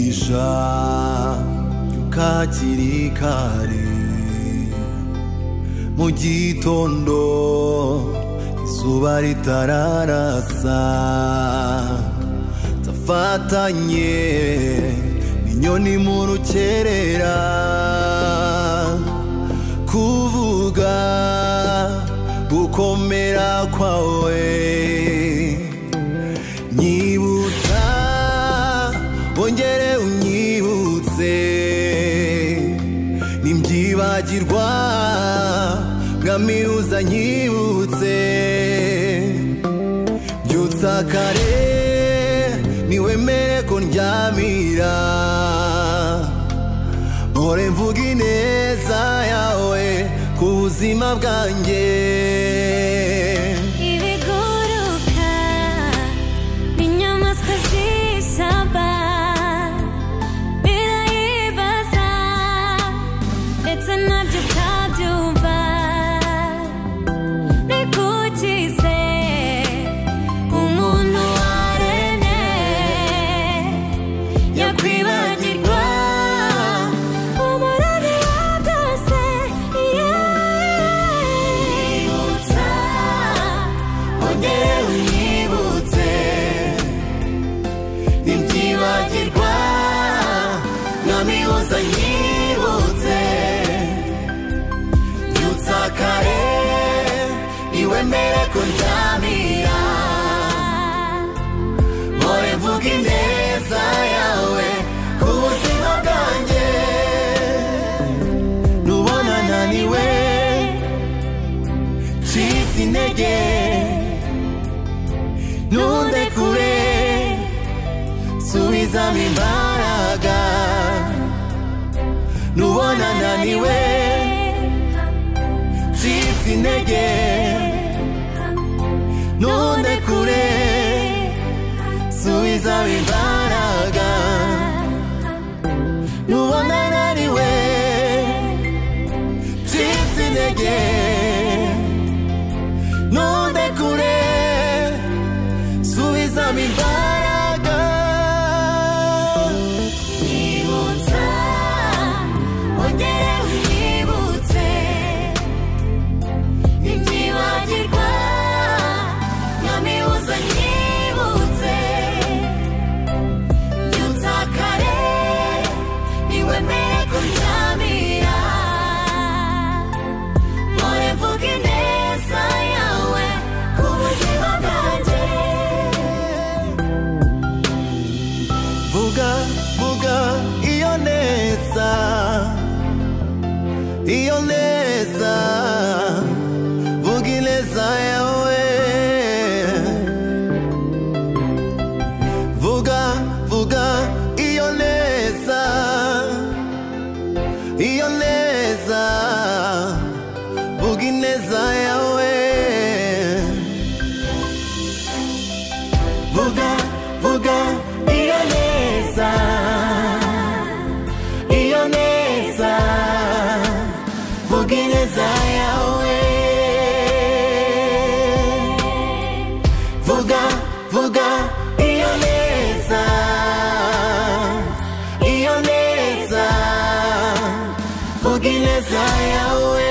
umugisha ukakiri kare mu gitondo izuba ritararasa tafatanye n'inyoni mu rukerera kuvuga gukomera kwawe nyibutsa wongere unyibutse nimbyibagirwa mwami uzanyibutse byutsa kare niwemere ko ndyamira mpore mvuga ineza yawe ku buzima bwanjye ibiguruka n'inyamaswa z'ishyamba birayibaza ndetse nabyo utabyumva nikukize umuntu waremye yakwibagirwa umurage wa byose yibutsa ongere unyibutse nimbyibagirwa mwami uzanyibutse byutsa kare niwemere ko ndyamira mpore mvuga ineza yawe ku buzima bwanjye nubona naniwe ncitse intege ntundekure subizamo imbaraga nubona naniwe ncitse intege ntundekure subizamo imbaraga nubona naniwe ncitse intege ntundekure subizamo imbaraga nyibutsa ongere unyibutse nimbyibagirwa mwami uzanyibutse byutsa kare niwemere ko ndyamira mpore mvuga ineza yawe ku buzima bwanjye vuga vuga iyo neza vuga ineza yawe vuga vuga iyo neza vuga ineza yawe vuga vuga iyo neza vuga ineza yawe vuga vuga iyo neza vuga ineza yawe